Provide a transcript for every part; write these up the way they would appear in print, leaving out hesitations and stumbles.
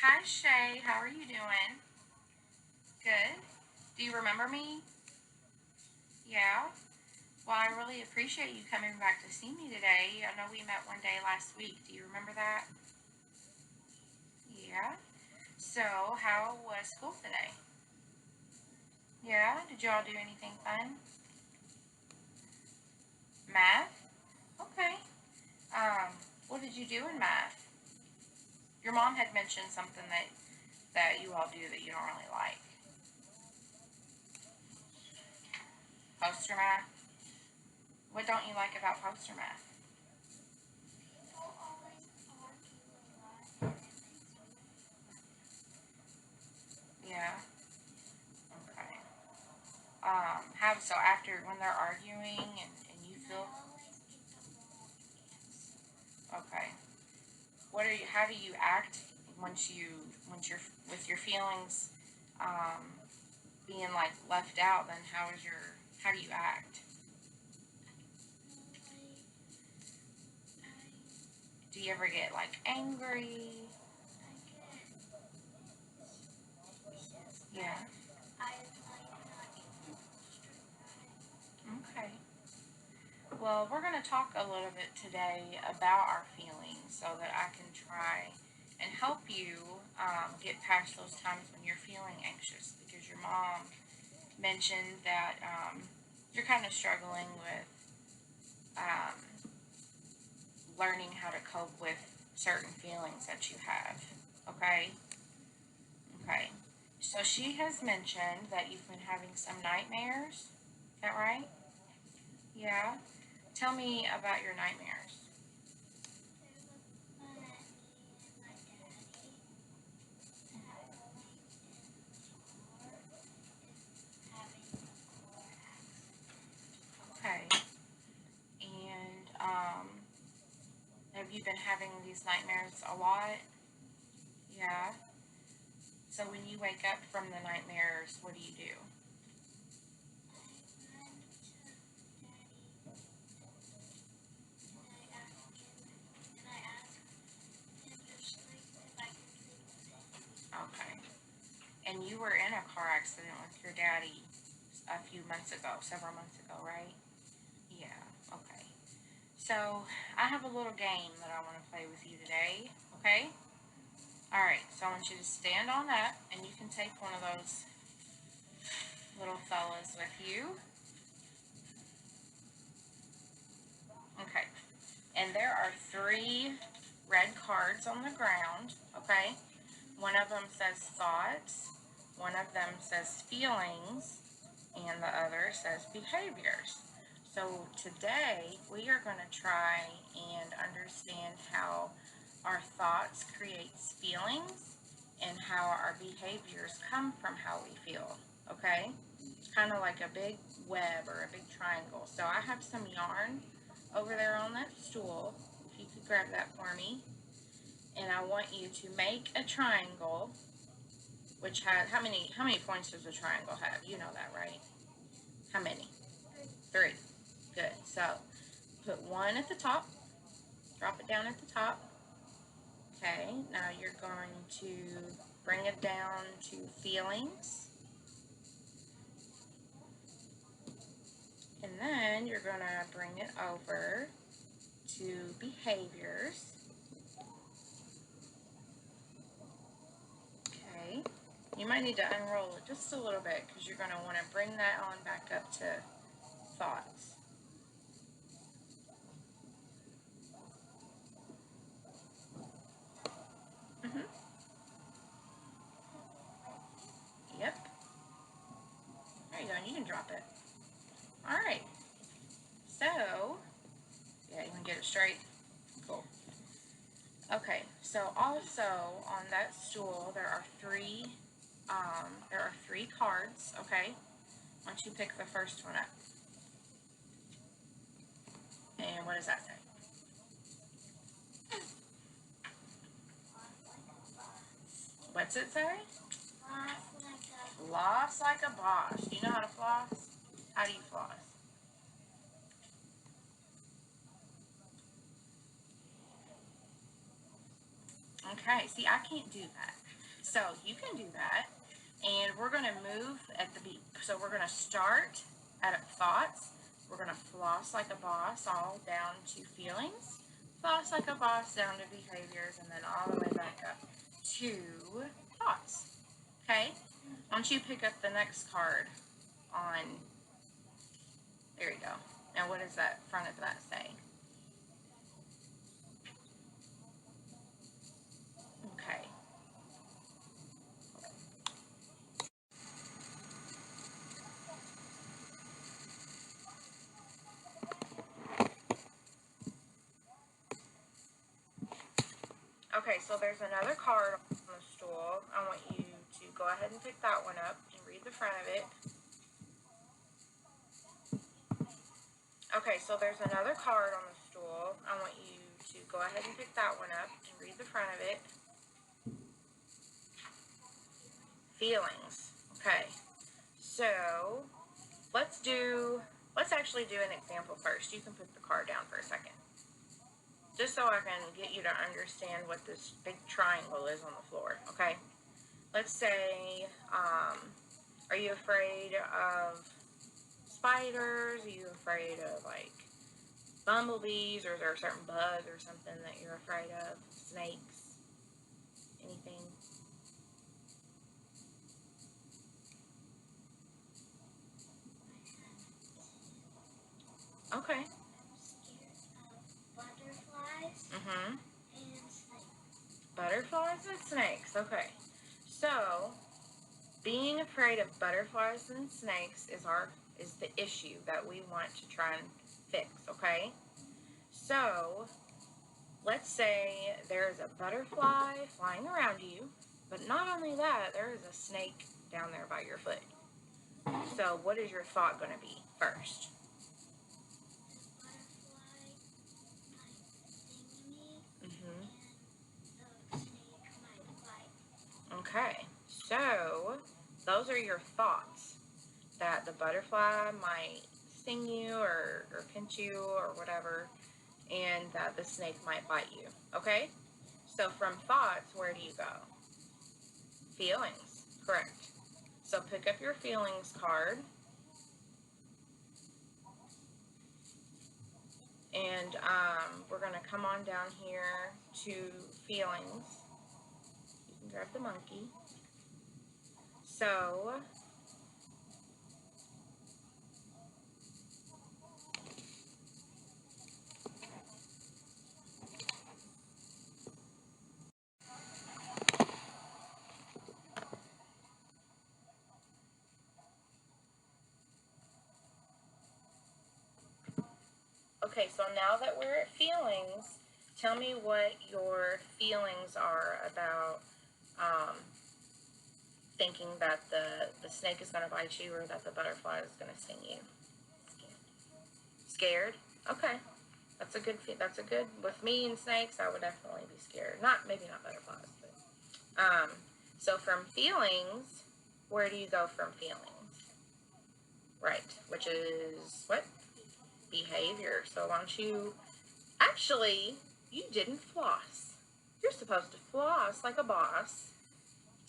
Hi Shay, how are you doing? Good. Do you remember me? Yeah? Well, I really appreciate you coming back to see me today. I know we met one day last week. Do you remember that? Yeah? So, how was school today? Yeah? Did y'all do anything fun? Math? Okay. Um, what did you do in math? Your mom had mentioned something that you all do that you don't really like. Poster math? What don't you like about poster math? Yeah? Okay. Have so after when they're arguing and you feel okay. What are you? How do you act once you're with your feelings um, being like left out? Then how do you act? Do you ever get like angry? Yeah. Okay. Well, we're going to talk a little bit today about our feelings so that I can try and help you get past those times when you're feeling anxious because your mom mentioned that you're kind of struggling with um, learning how to cope with certain feelings that you have. Okay? Okay. So she has mentioned that you've been having some nightmares. Is that right? Yeah. Tell me about your nightmares. Okay. And have you been having these nightmares a lot? Yeah. So when you wake up from the nightmares, what do you do? Okay. And you were in a car accident with your daddy a few months ago, several months ago, right? Yeah. Okay. So I have a little game that I want to play with you today. Okay? All right. So I want you to stand on up, and you can take one of those little fellas with you. Okay. And there are three red cards on the ground. Okay? One of them says thoughts, one of them says feelings, and the other says behaviors. So today we are going to try and understand how our thoughts creates feelings and how our behaviors come from how we feel. Okay? It's kind of like a big web or a big triangle. So I have some yarn over there on that stool. If you could grab that for me. And I want you to make a triangle which has how many points does a triangle have? You know that, right? How many? Three. Good. So put one at the top, drop it down at the top. Okay, now you're going to bring it down to feelings. And then you're going to bring it over to behaviors. Okay, you might need to unroll it just a little bit because you're going to want to bring that on back up to thoughts. Mm-hmm. Yep. There you go. And you can drop it. All right. So, yeah, you can get it straight. Cool. Okay. So also on that stool there are three cards. Okay. Why don't you pick the first one up? And what does that say? What's it say? Floss like a boss. Do you know how to floss? How do you floss? Okay. See, I can't do that. So you can do that. And we're going to move at the beat. So we're going to start at thoughts. We're going to floss like a boss all down to feelings. Floss like a boss down to behaviors. And then all the way back up to thoughts. Okay? Why don't you pick up the next card on... There you go. Now what does that front of that say? Okay. Okay, so there's another card on the stool. I want you to go ahead and pick that one up and read the front of it. Okay, so there's another card on the stool. I want you to go ahead and pick that one up and read the front of it. Feelings. Okay, so let's actually do an example first. You can put the card down for a second. Just so I can get you to understand what this big triangle is on the floor, okay? Let's say, are you afraid of spiders? Are you afraid of, like, bumblebees? Or is there a certain bug or something that you're afraid of? Snakes? Anything? Okay. Butterflies Mm-hmm. and snakes. Butterflies and snakes. Okay. So, being afraid of butterflies and snakes is the issue that we want to try and fix, okay? So, let's say there is a butterfly flying around you, but not only that, there is a snake down there by your foot. So, what is your thought going to be first? The butterfly might sting me, Mm-hmm. and the snake might bite. Okay. So, those are your thoughts. That the butterfly might sting you or pinch you or whatever, and that the snake might bite you. Okay? So from thoughts, where do you go? Feelings. Correct. So pick up your feelings card. And we're going to come on down here to feelings. You can grab the monkey. So okay, so now that we're at feelings, tell me what your feelings are about thinking that the snake is going to bite you or that the butterfly is going to sting you. Scared? Okay. That's a good, with me and snakes, I would definitely be scared. Maybe not butterflies, but, so from feelings, where do you go from feelings? Right, which is what? Behavior. So why don't you, actually, you didn't floss. You're supposed to floss like a boss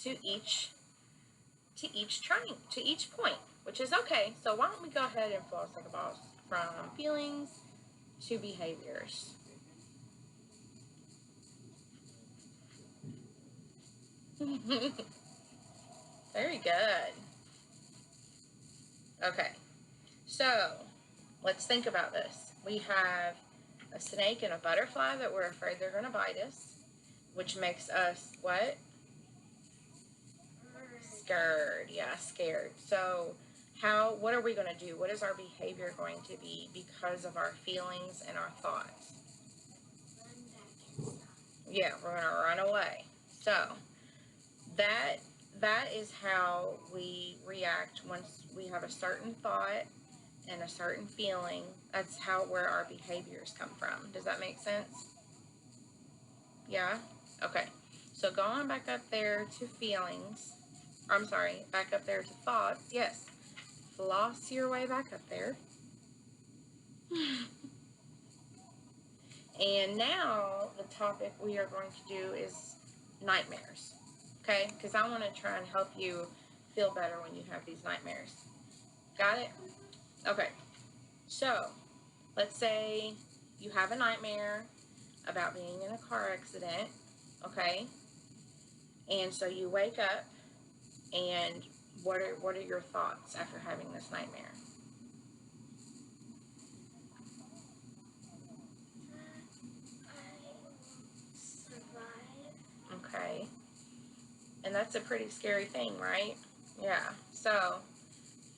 to each point, which is okay. So why don't we go ahead and floss like a boss from feelings to behaviors. Very good. Okay, so let's think about this. We have a snake and a butterfly that we're afraid they're going to bite us, which makes us what? Scared. Yeah, scared. So what are we going to do? What is our behavior going to be because of our feelings and our thoughts? Run back and stop. Yeah, we're going to run away. So that is how we react once we have a certain thought and a certain feeling. That's where our behaviors come from. Does that make sense? Yeah? Okay. So go on back up there to feelings. I'm sorry, back up there to thoughts. Yes. Floss your way back up there. And now the topic we are going to do is nightmares. Okay? Because I want to try and help you feel better when you have these nightmares. Got it? Okay. So, let's say you have a nightmare about being in a car accident. Okay? And so you wake up, and what are your thoughts after having this nightmare? Survive. Okay. And that's a pretty scary thing, right? Yeah. So,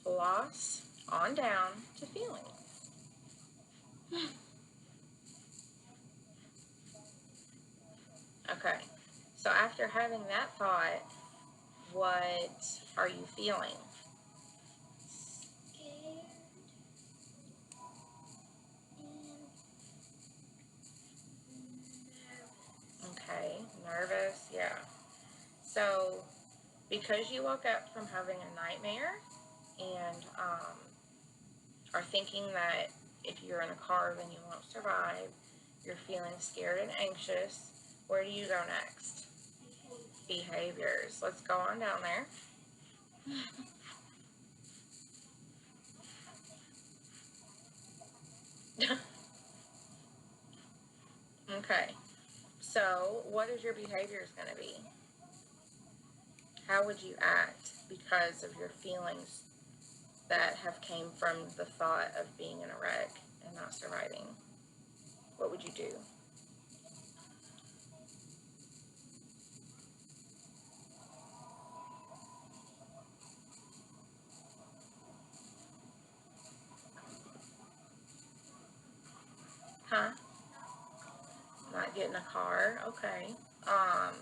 floss on down to feelings. Okay. So after having that thought, what are you feeling? Scared. And nervous. Okay. Nervous. Yeah. So because you woke up from having a nightmare and are thinking that if you're in a car then you won't survive, you're feeling scared and anxious, where do you go next? Behaviors. Let's go on down there. Okay. So what is your behaviors going to be? How would you act because of your feelings that have came from the thought of being in a wreck and not surviving? What would you do? Huh? Not get in a car? Okay. Um,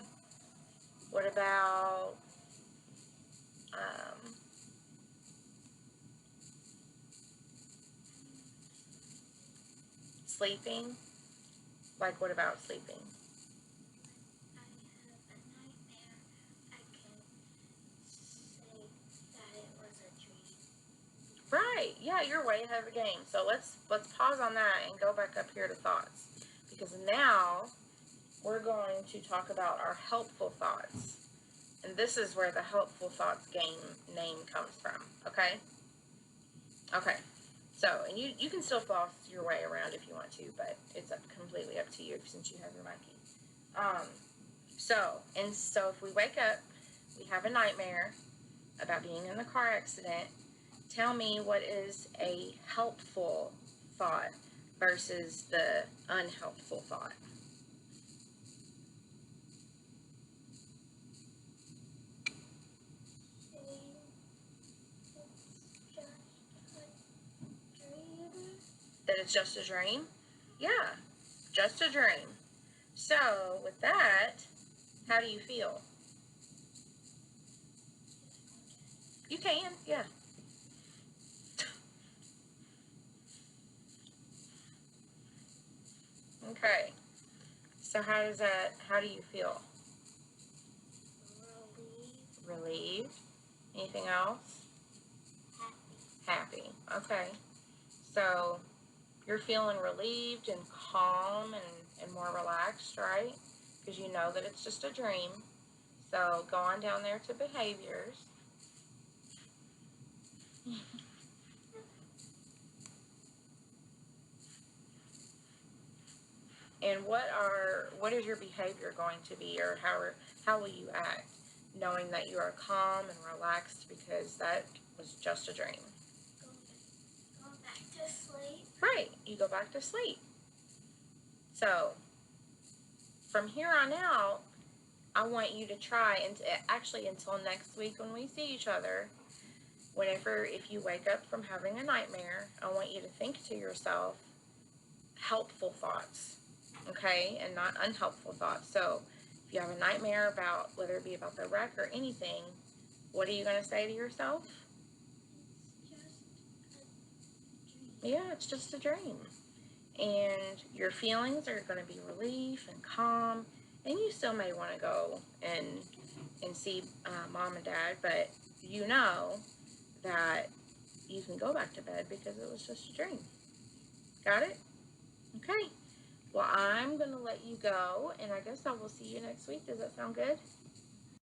what about um, sleeping? Like, what about sleeping? I have a nightmare. I can say that it was a dream. Right. Yeah, you're way ahead of the game. So let's pause on that and go back up here to thoughts, because now we're going to talk about our helpful thoughts. And this is where the helpful thoughts game name comes from, okay? Okay. So, and you can still floss your way around if you want to, but it's completely up to you since you have your monkey. So if we wake up, we have a nightmare about being in a car accident. Tell me what is a helpful thought versus the unhelpful thought. That it's just a dream? Yeah, just a dream. So, with that, how do you feel? You can, yeah. Okay. So, how do you feel? Relieved. Relieved? Anything else? Happy. Happy. Okay. So, you're feeling relieved and calm and more relaxed, right? Because you know that it's just a dream. So, go on down there to behaviors. And what is your behavior going to be, or how will you act, knowing that you are calm and relaxed because that was just a dream? Go back to sleep. Right, you go back to sleep. So from here on out, I want you to try, and actually until next week when we see each other, if you wake up from having a nightmare, I want you to think to yourself helpful thoughts, okay, and not unhelpful thoughts. So if you have a nightmare about, whether it be about the wreck or anything, what are you going to say to yourself? It's just a dream. Yeah, it's just a dream. And your feelings are going to be relief and calm, and you still may want to go and see mom and dad, but you know that you can go back to bed because it was just a dream. Got it? Okay. Well, I'm going to let you go, and I guess I will see you next week. Does that sound good?